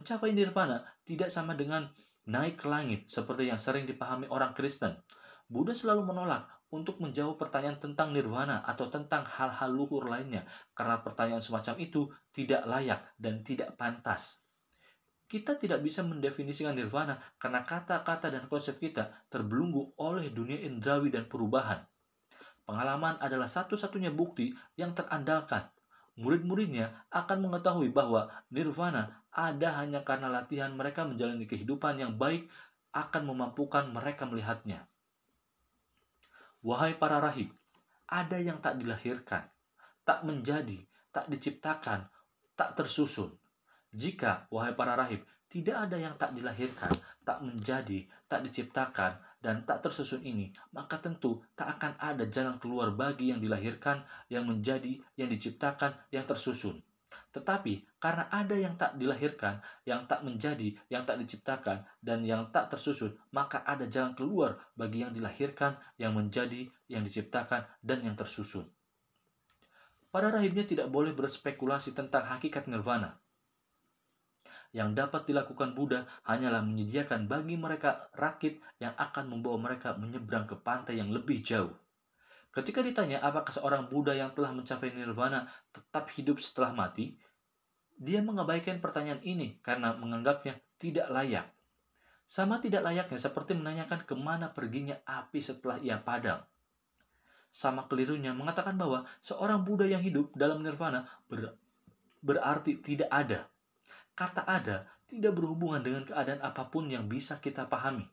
Mencapai nirvana tidak sama dengan naik ke langit seperti yang sering dipahami orang Kristen. Buddha selalu menolak untuk menjawab pertanyaan tentang nirvana atau tentang hal-hal luhur lainnya karena pertanyaan semacam itu tidak layak dan tidak pantas. Kita tidak bisa mendefinisikan nirvana karena kata-kata dan konsep kita terbelenggu oleh dunia indrawi dan perubahan. Pengalaman adalah satu-satunya bukti yang terandalkan. Murid-muridnya akan mengetahui bahwa nirvana ada hanya karena latihan mereka menjalani kehidupan yang baik akan memampukan mereka melihatnya. Wahai para rahib, ada yang tak dilahirkan, tak menjadi, tak diciptakan, tak tersusun. Jika, wahai para rahib, tidak ada yang tak dilahirkan, tak menjadi, tak diciptakan, dan tak tersusun ini, maka tentu tak akan ada jalan keluar bagi yang dilahirkan, yang menjadi, yang diciptakan, yang tersusun. Tetapi karena ada yang tak dilahirkan, yang tak menjadi, yang tak diciptakan, dan yang tak tersusun, maka ada jalan keluar bagi yang dilahirkan, yang menjadi, yang diciptakan, dan yang tersusun. Para rahibnya tidak boleh berspekulasi tentang hakikat nirvana. Yang dapat dilakukan Buddha hanyalah menyediakan bagi mereka rakit yang akan membawa mereka menyeberang ke pantai yang lebih jauh. Ketika ditanya apakah seorang Buddha yang telah mencapai nirvana tetap hidup setelah mati, dia mengabaikan pertanyaan ini karena menganggapnya tidak layak. Sama tidak layaknya seperti menanyakan kemana perginya api setelah ia padam. Sama kelirunya mengatakan bahwa seorang Buddha yang hidup dalam nirvana berarti tidak ada. Kata ada tidak berhubungan dengan keadaan apapun yang bisa kita pahami.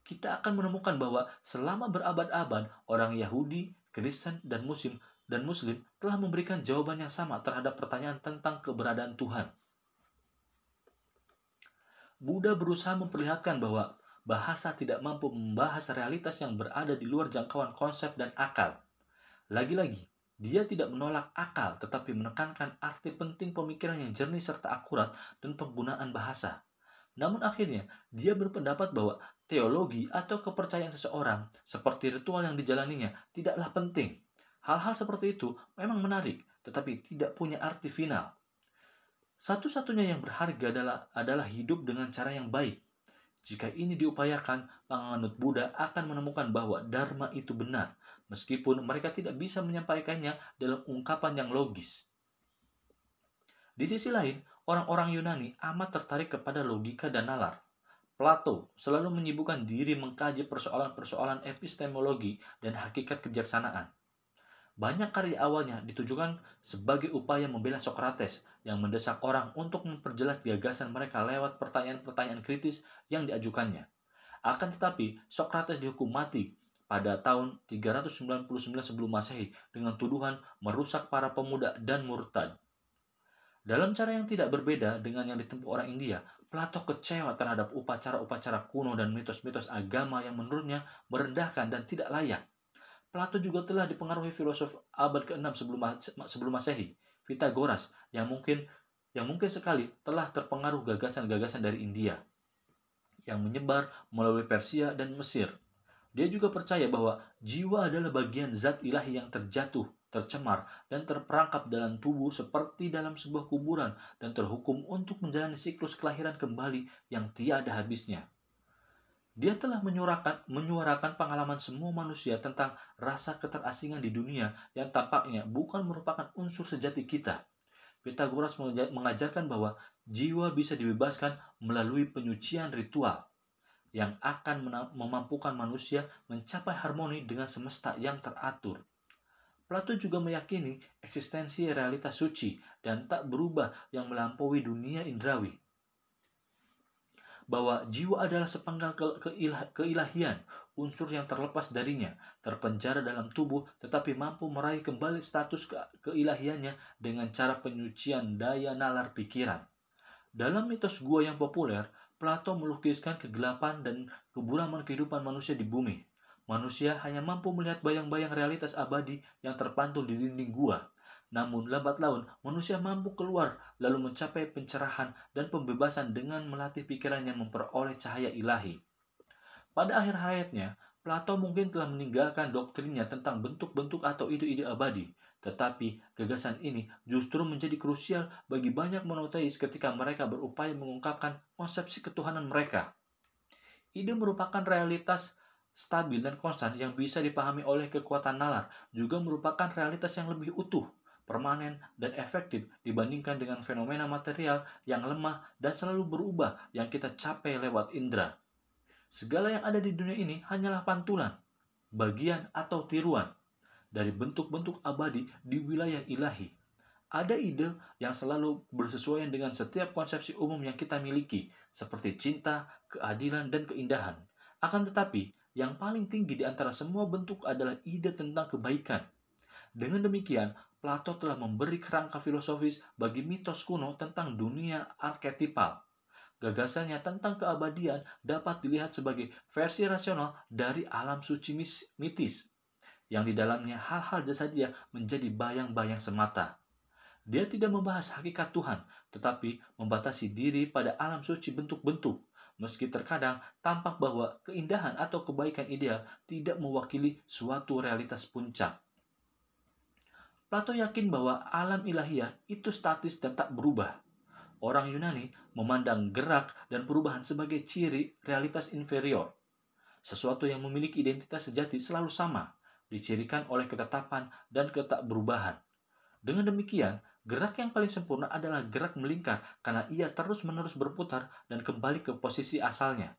Kita akan menemukan bahwa selama berabad-abad orang Yahudi, Kristen, dan Muslim telah memberikan jawaban yang sama terhadap pertanyaan tentang keberadaan Tuhan. Buddha berusaha memperlihatkan bahwa bahasa tidak mampu membahas realitas yang berada di luar jangkauan konsep dan akal. Lagi-lagi, dia tidak menolak akal tetapi menekankan arti penting pemikiran yang jernih serta akurat dan penggunaan bahasa. Namun akhirnya, dia berpendapat bahwa teologi atau kepercayaan seseorang seperti ritual yang dijalaninya tidaklah penting. Hal-hal seperti itu memang menarik, tetapi tidak punya arti final. Satu-satunya yang berharga adalah hidup dengan cara yang baik. Jika ini diupayakan, penganut Buddha akan menemukan bahwa Dharma itu benar, meskipun mereka tidak bisa menyampaikannya dalam ungkapan yang logis. Di sisi lain, orang-orang Yunani amat tertarik kepada logika dan nalar. Plato selalu menyibukkan diri mengkaji persoalan-persoalan epistemologi dan hakikat kebijaksanaan. Banyak karya awalnya ditujukan sebagai upaya membela Socrates yang mendesak orang untuk memperjelas gagasan mereka lewat pertanyaan-pertanyaan kritis yang diajukannya. Akan tetapi, Socrates dihukum mati pada tahun 399 sebelum Masehi dengan tuduhan merusak para pemuda dan murtad. Dalam cara yang tidak berbeda dengan yang ditempuh orang India, Plato kecewa terhadap upacara-upacara kuno dan mitos-mitos agama yang menurutnya merendahkan dan tidak layak. Plato juga telah dipengaruhi filosof abad ke-6 sebelum Masehi, Pythagoras, yang mungkin sekali telah terpengaruh gagasan-gagasan dari India yang menyebar melalui Persia dan Mesir. Dia juga percaya bahwa jiwa adalah bagian zat ilahi yang terjatuh, tercemar, dan terperangkap dalam tubuh seperti dalam sebuah kuburan dan terhukum untuk menjalani siklus kelahiran kembali yang tiada habisnya. Dia telah menyuarakan pengalaman semua manusia tentang rasa keterasingan di dunia yang tampaknya bukan merupakan unsur sejati kita. Pythagoras mengajarkan bahwa jiwa bisa dibebaskan melalui penyucian ritual yang akan memampukan manusia mencapai harmoni dengan semesta yang teratur. Plato juga meyakini eksistensi realitas suci dan tak berubah yang melampaui dunia indrawi, bahwa jiwa adalah sepenggal keilahian, unsur yang terlepas darinya, terpenjara dalam tubuh tetapi mampu meraih kembali status keilahiannya dengan cara penyucian daya nalar pikiran. Dalam mitos gua yang populer, Plato melukiskan kegelapan dan keburaman kehidupan manusia di bumi. Manusia hanya mampu melihat bayang-bayang realitas abadi yang terpantul di dinding gua. Namun lambat laun manusia mampu keluar lalu mencapai pencerahan dan pembebasan dengan melatih pikirannya memperoleh cahaya ilahi. Pada akhir hayatnya, Plato mungkin telah meninggalkan doktrinnya tentang bentuk-bentuk atau ide-ide abadi, Tetapi gagasan ini justru menjadi krusial bagi banyak monoteis ketika mereka berupaya mengungkapkan konsepsi ketuhanan mereka. Ide merupakan realitas stabil dan konstan yang bisa dipahami oleh kekuatan nalar, juga merupakan realitas yang lebih utuh, permanen, dan efektif dibandingkan dengan fenomena material yang lemah dan selalu berubah yang kita capai lewat indera. Segala yang ada di dunia ini hanyalah pantulan, bagian atau tiruan dari bentuk-bentuk abadi di wilayah ilahi. Ada ide yang selalu bersesuaian dengan setiap konsepsi umum yang kita miliki, seperti cinta, keadilan, dan keindahan. Akan tetapi, yang paling tinggi di antara semua bentuk adalah ide tentang kebaikan. Dengan demikian, Plato telah memberi kerangka filosofis bagi mitos kuno tentang dunia arketipal. Gagasannya tentang keabadian dapat dilihat sebagai versi rasional dari alam suci mitis, yang di dalamnya hal-hal jasadiah menjadi bayang-bayang semata. Dia tidak membahas hakikat Tuhan, tetapi membatasi diri pada alam suci bentuk-bentuk, meski terkadang tampak bahwa keindahan atau kebaikan ideal tidak mewakili suatu realitas puncak. Plato yakin bahwa alam ilahiyah itu statis dan tak berubah. Orang Yunani memandang gerak dan perubahan sebagai ciri realitas inferior. Sesuatu yang memiliki identitas sejati selalu sama, dicirikan oleh ketetapan dan ketakberubahan. Dengan demikian, gerak yang paling sempurna adalah gerak melingkar karena ia terus-menerus berputar dan kembali ke posisi asalnya.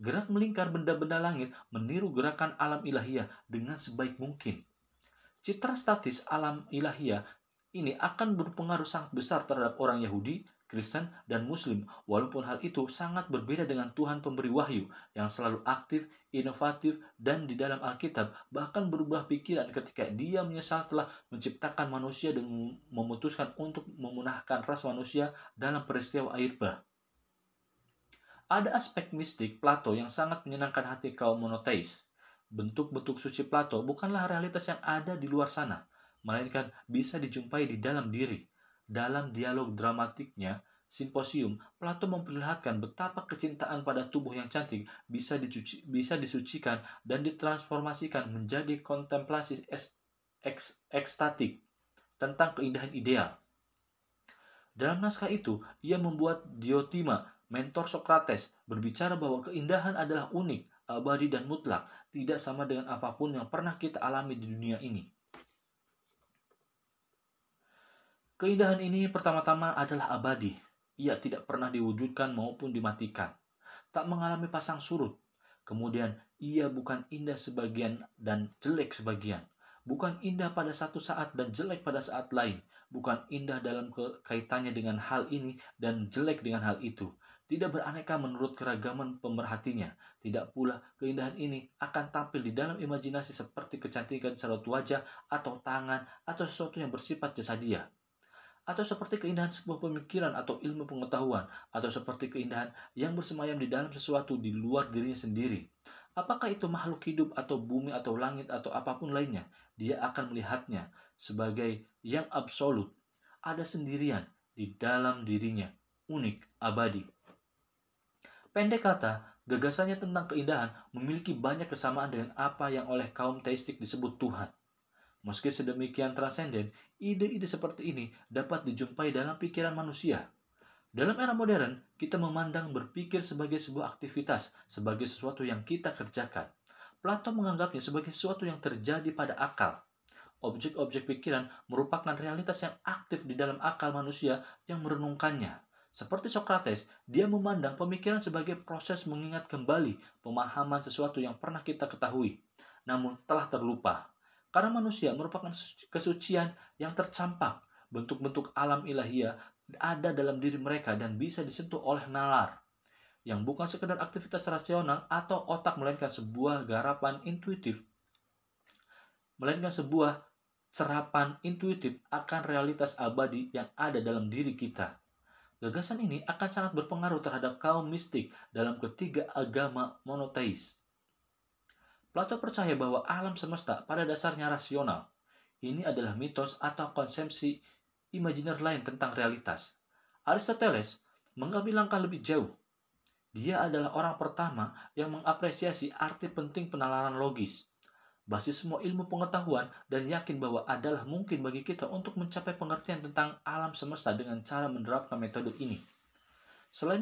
Gerak melingkar benda-benda langit meniru gerakan alam ilahiyah dengan sebaik mungkin. Citra statis alam ilahiyah ini akan berpengaruh sangat besar terhadap orang Yahudi, Kristen, dan Muslim, walaupun hal itu sangat berbeda dengan Tuhan pemberi wahyu yang selalu aktif, inovatif, dan di dalam Alkitab bahkan berubah pikiran ketika dia menyesal telah menciptakan manusia dan memutuskan untuk memunahkan ras manusia dalam peristiwa air bah. Ada aspek mistik Plato yang sangat menyenangkan hati kaum monoteis. Bentuk-bentuk suci Plato bukanlah realitas yang ada di luar sana, melainkan bisa dijumpai di dalam diri. Dalam dialog dramatiknya, Simposium, Plato memperlihatkan betapa kecintaan pada tubuh yang cantik bisa disucikan dan ditransformasikan menjadi kontemplasi ekstatik tentang keindahan ideal. Dalam naskah itu, ia membuat Diotima, mentor Socrates, berbicara bahwa keindahan adalah unik, abadi, dan mutlak, tidak sama dengan apapun yang pernah kita alami di dunia ini. Keindahan ini pertama-tama adalah abadi. Ia tidak pernah diwujudkan maupun dimatikan. Tak mengalami pasang surut. Kemudian, ia bukan indah sebagian dan jelek sebagian. Bukan indah pada satu saat dan jelek pada saat lain. Bukan indah dalam kaitannya dengan hal ini dan jelek dengan hal itu. Tidak beraneka menurut keragaman pemerhatinya. Tidak pula keindahan ini akan tampil di dalam imajinasi seperti kecantikan sorot wajah atau tangan atau sesuatu yang bersifat jasadiah. Atau seperti keindahan sebuah pemikiran atau ilmu pengetahuan, atau seperti keindahan yang bersemayam di dalam sesuatu di luar dirinya sendiri. Apakah itu makhluk hidup atau bumi atau langit atau apapun lainnya, dia akan melihatnya sebagai yang absolut, ada sendirian di dalam dirinya, unik, abadi. Pendek kata, gagasannya tentang keindahan memiliki banyak kesamaan dengan apa yang oleh kaum teistik disebut Tuhan. Meski sedemikian transenden, ide-ide seperti ini dapat dijumpai dalam pikiran manusia. Dalam era modern, kita memandang berpikir sebagai sebuah aktivitas, sebagai sesuatu yang kita kerjakan. Plato menganggapnya sebagai sesuatu yang terjadi pada akal. Objek-objek pikiran merupakan realitas yang aktif di dalam akal manusia yang merenungkannya. Seperti Socrates, dia memandang pemikiran sebagai proses mengingat kembali pemahaman sesuatu yang pernah kita ketahui, namun telah terlupa. Karena manusia merupakan kesucian yang tercampak, bentuk-bentuk alam ilahiyah ada dalam diri mereka dan bisa disentuh oleh nalar, yang bukan sekedar aktivitas rasional atau otak, melainkan sebuah serapan intuitif akan realitas abadi yang ada dalam diri kita. Gagasan ini akan sangat berpengaruh terhadap kaum mistik dalam ketiga agama monoteis. Plato percaya bahwa alam semesta pada dasarnya rasional. Ini adalah mitos atau konsepsi imajiner lain tentang realitas. Aristoteles mengambil langkah lebih jauh. Dia adalah orang pertama yang mengapresiasi arti penting penalaran logis. basis semua ilmu pengetahuan, dan yakin bahwa adalah mungkin bagi kita untuk mencapai pengertian tentang alam semesta dengan cara menerapkan metode ini. Selain